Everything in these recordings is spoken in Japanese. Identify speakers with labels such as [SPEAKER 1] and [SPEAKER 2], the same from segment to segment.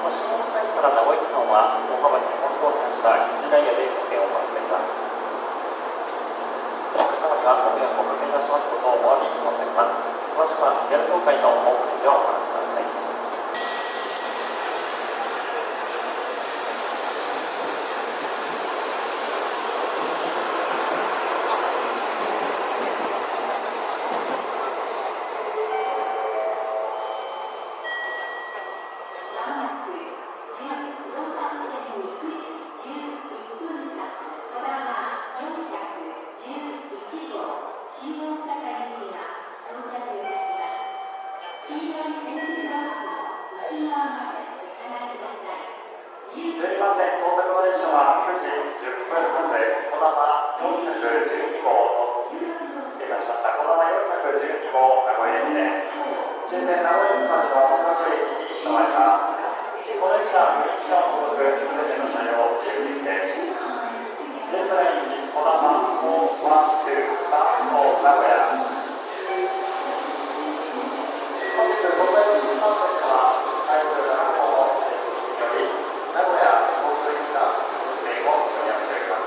[SPEAKER 1] 下境から名古屋間は大幅に荷物を増やした臨時ダイヤで運転を行っています。お客様にはご迷惑をおかけいたしますことをお詫び申し上げます。詳しくは JR 東海のホームページをご覧ください。すみません、到着の列車は9時10分発、こだま412号と失礼いたしました。こだま412号名古屋駅です。終点名古屋駅までの各駅に停まります。この列車、運賃を除くすべての車両自由席です。電車ラインにこだま412号名古屋。本日、東海道新幹線から台風7号の接近により名古屋交通機関運転を取りやめております。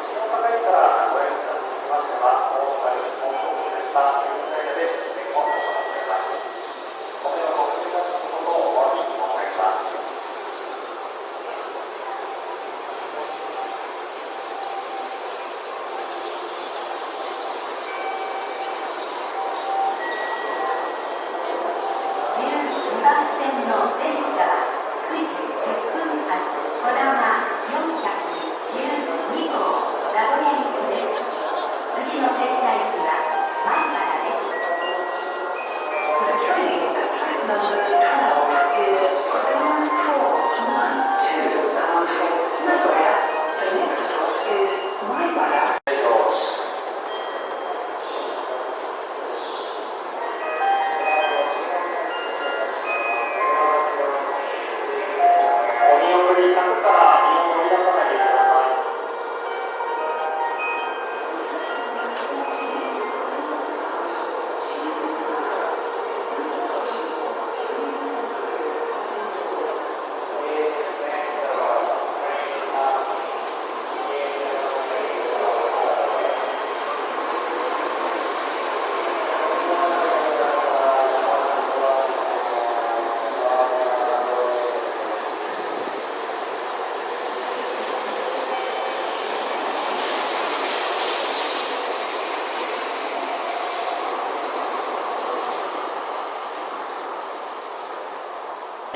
[SPEAKER 1] 下境から名古屋につきましては、大阪に放送でした臨時ダイヤで運転を行っています。ご迷惑をおかけいたしますことをお詫び申し上げます。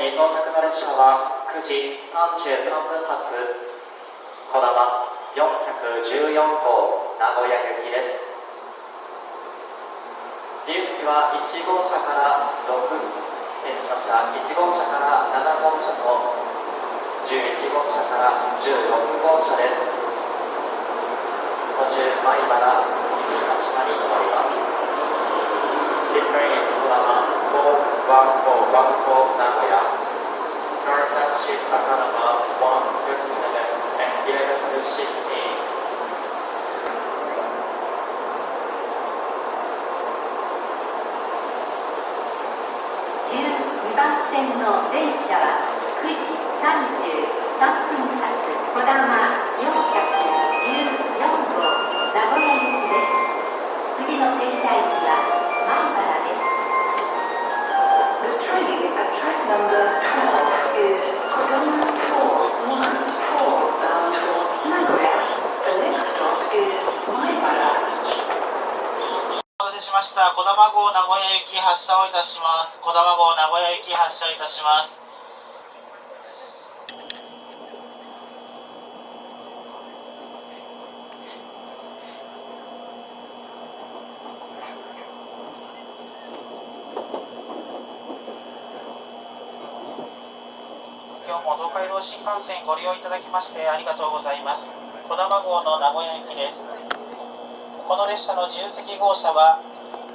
[SPEAKER 1] 到着の列車は9時33分発、こだま414号名古屋行きです。自由席は1号車から1号車から7号車と11号車から16号車です。途中米原、君ヶ島に停まります。This train is こだま41414名古屋。Current ship Taka number 157 and 11 to 16. 12番線の電車は9時33分発、こだま414号名古屋行きです。次の停車駅は米原です。The train at track number 12 is Kodama 414 bound for Nagoya. The next stop is Maibara.
[SPEAKER 2] お待たせしました。こだま号名古屋行き発車をいたします。こだま号名古屋行き発車いたします。今日も東海道新幹線ご利用いただきましてありがとうございます。こだま号の名古屋行きです。この列車の自由席号車は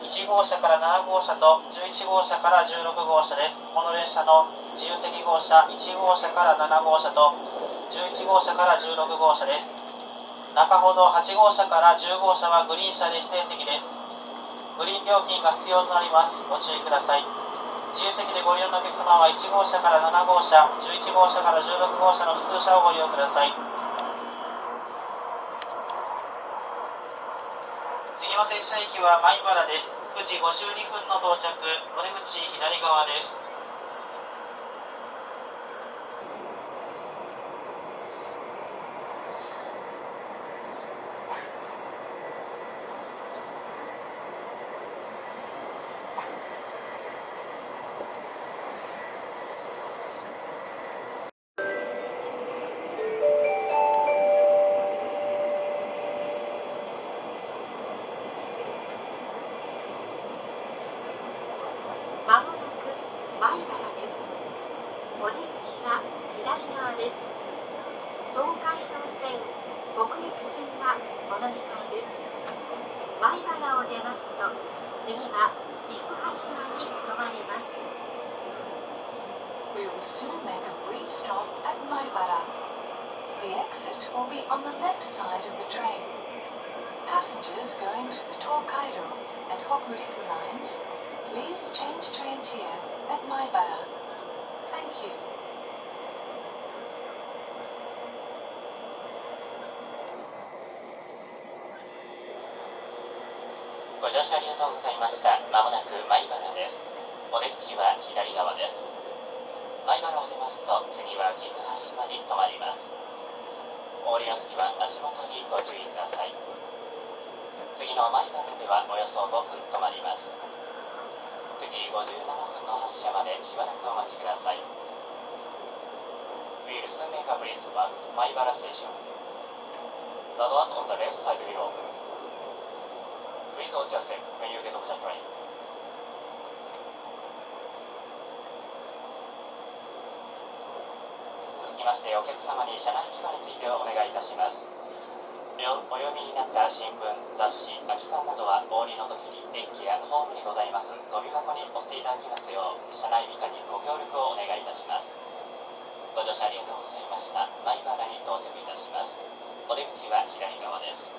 [SPEAKER 2] 1号車から7号車と11号車から16号車です。この列車の自由席号車1号車から7号車と11号車から16号車です。中ほど8号車から10号車はグリーン車で指定席です。グリーン料金が必要となります。ご注意ください。自由席でご利用のお客様は1号車から7号車、11号車から16号車の普通車をご利用ください。次の停車駅は米原です。9時52分の到着、お出口左側です。
[SPEAKER 1] まもなく米原です。お出口は左側です。東海道線、北陸線はお乗り換えです。米原を出ますと、次は岐阜羽島に停まります。
[SPEAKER 3] We will soon make a brief stop at Maibara. The exit will be on the left side of the train. Passengers going to the Tokaido and Hokuriku lines, please change trains here at Maibara. Thank you.
[SPEAKER 2] ご乗車ありがとうございました。まもなく米原です。お出口は左側です。米原を出ますと、次は岐阜羽島に停まります。お降りの時は足元にご注意ください。次の米原ではおよそ5分止まります。9時57分の発車までしばらくお待ちください。We will soon make a brief stop at Maibara Station. The doors on the left side will open. Please watch yourself when you get off the train. 続きまして、お客様に車内期間についてお願いいたします。お読みになった新聞、雑誌、空き缶などはお降りの時にデッキやホームにございますゴミ箱にお捨ていただきますよう、車内美化にご協力をお願いいたします。ご乗車ありがとうございました。米原に到着いたします。お出口は左側です。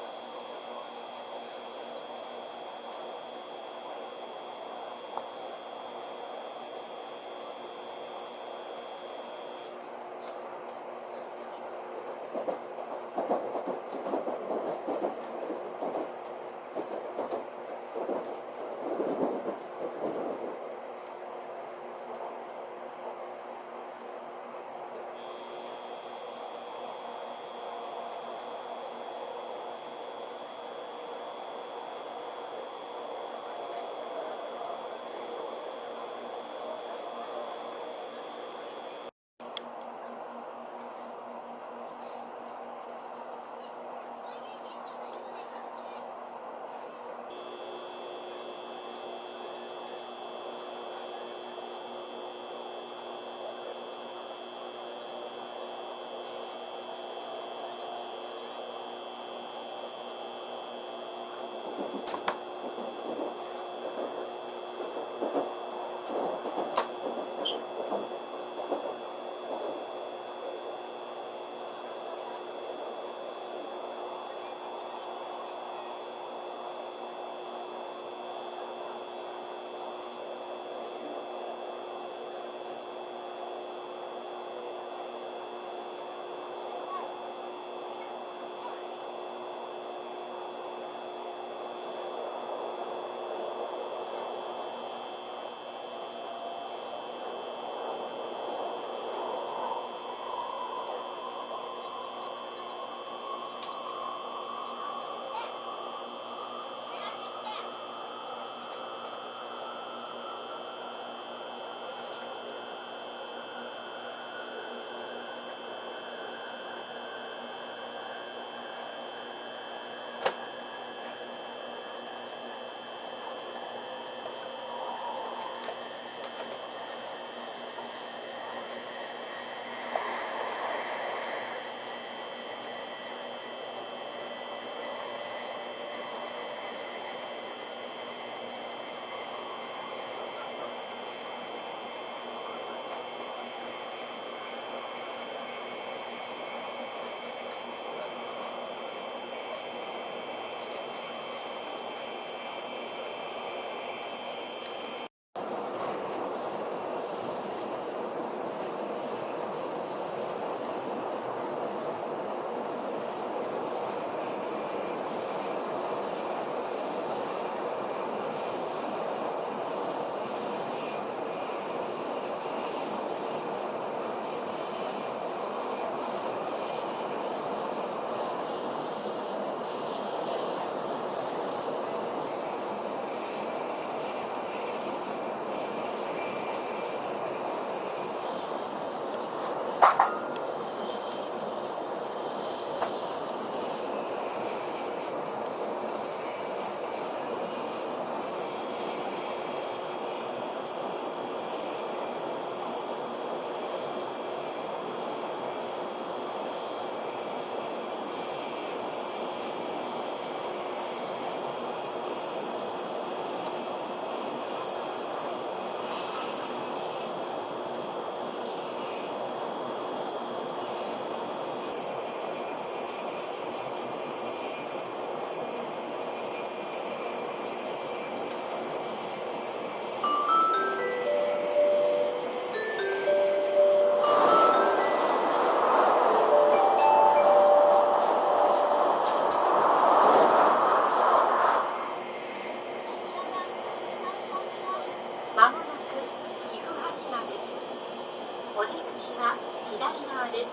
[SPEAKER 1] お出口は左側です。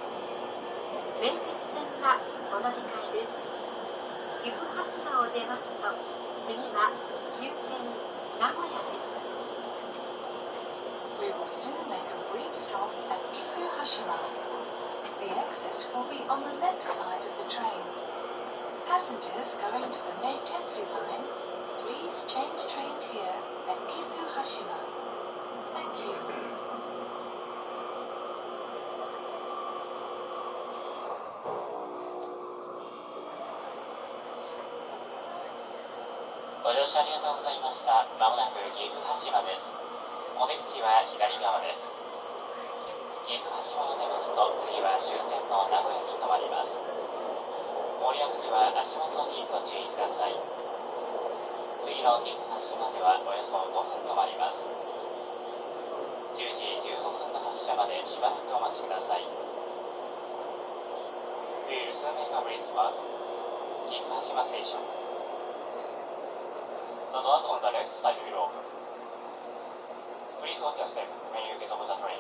[SPEAKER 1] 名鉄線はお乗り換えです。岐阜羽島を出ますと、次は終点名古屋です。
[SPEAKER 3] We will soon make a brief stop at Gifu Hashima. The exit will be on the left side of the train. Passengers going to the Meitetsu line, please change trains here at Gifu Hashima. Thank you.
[SPEAKER 2] ご乗車ありがとうございました。まもなく岐阜羽島です。お出口は左側です。岐阜羽島を出ますと、次は終点の名古屋に停まります。降りの時は足元にご注意ください。次の岐阜羽島ではおよそ5分止まります。10時15分の発車までしばらくお待ちください。We will soon make a brief stop. 岐阜羽島ステーション。The doors on the left side will open. Please watch your step when you get off the train.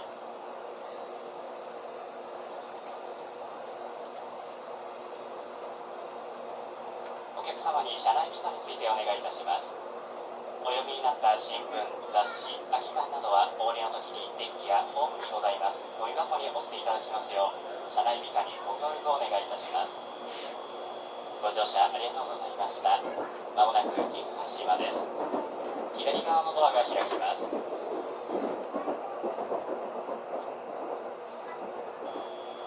[SPEAKER 2] お客様に車内美化についてお願いいたします。お読みになった新聞、雑誌、空き缶などはお降りの時にデッキやホームにございますゴミ箱に押していただきますよう、車内美化にご協力をお願いいたします。ご乗車ありがとうございました。まもなく岐阜羽島です。左側のドアが開きます。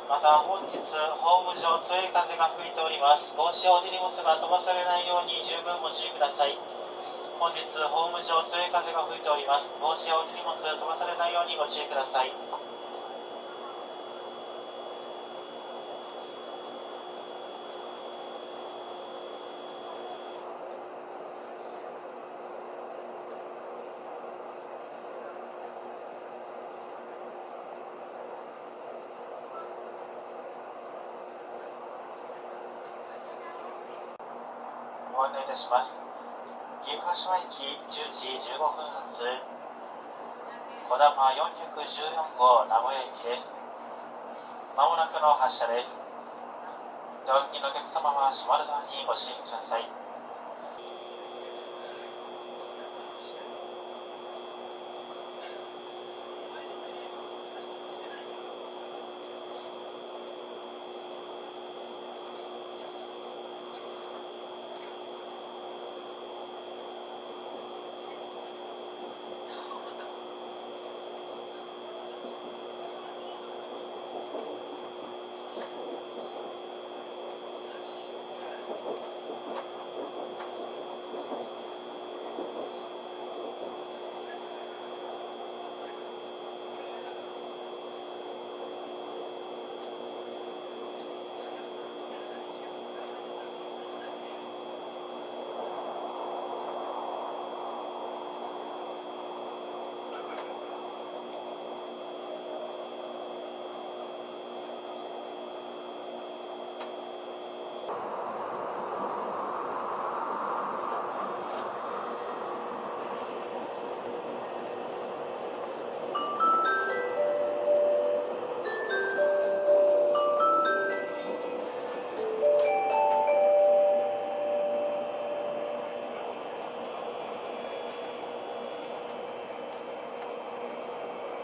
[SPEAKER 2] また本日ホーム上強い風が吹いております。帽子やお手荷物が飛ばされないように十分ご注意ください。本日ホーム上強い風が吹いております。帽子やお手荷物飛ばされないようにご注意ください。ご案内いたします。岐阜羽島駅10時15分発、こだま414号名古屋駅です。まもなくの発車です。ドア付近のお客様は閉まるドアにご注意ください。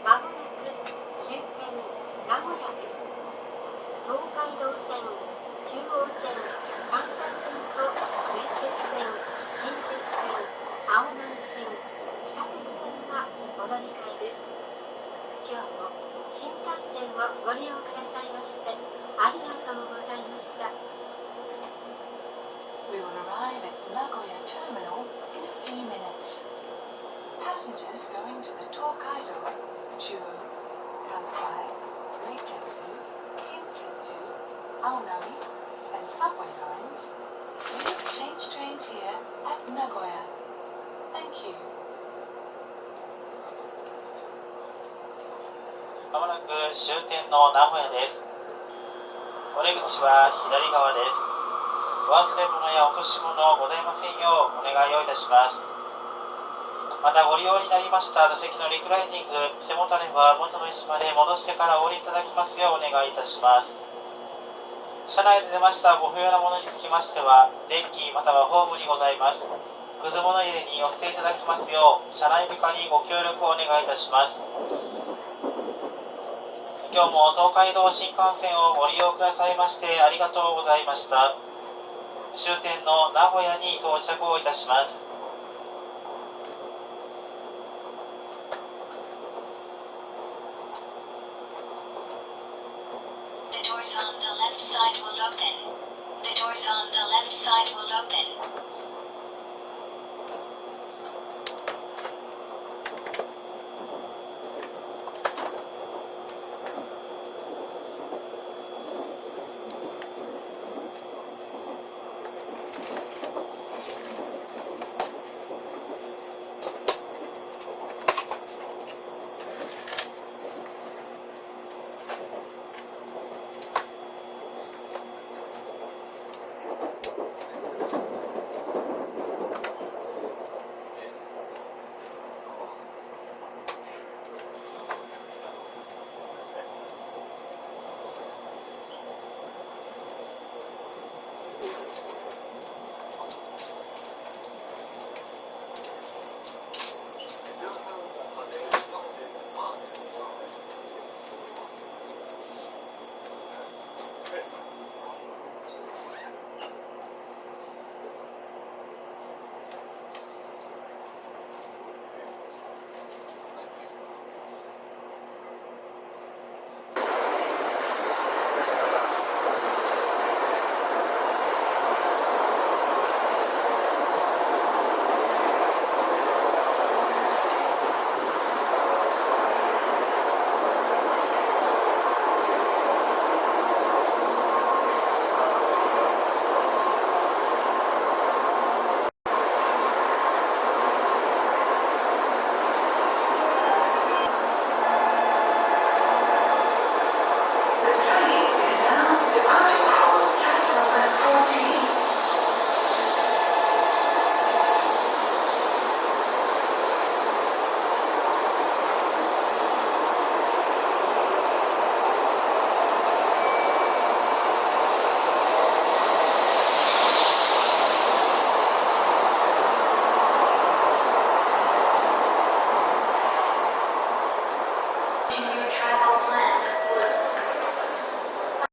[SPEAKER 1] まもなく終点名古屋です。東海道線、中央線、関西線と名鉄線、近鉄線、青波線、地下鉄線はお乗り換えです。今日も新幹線をご利用くださいましてありがとうございました。
[SPEAKER 3] We will arrive at Nagoya Terminal in a few minutes. Passengers going to the Tokaido, Chuo, Kansai, Meitetsu, Kintetsu, Aonami, and subway lines, please change trains here at Nagoya. Thank you.
[SPEAKER 2] まもなく終点の名古屋です。お出口は左側です。お忘れ物や落とし物ございませんようお願いをいたします。またご利用になりました座席のリクライニング、背もたれもは元の位置まで戻してからお降りいただきますようお願いいたします。車内で出ましたご不要なものにつきましては、デッキまたはホームにございますくず物入れにお捨ていただきますよう、車内部下にご協力をお願いいたします。今日も東海道新幹線をご利用くださいましてありがとうございました。終点の名古屋に到着をいたします。
[SPEAKER 1] The doors on the left side will open. The doors on the left side will open.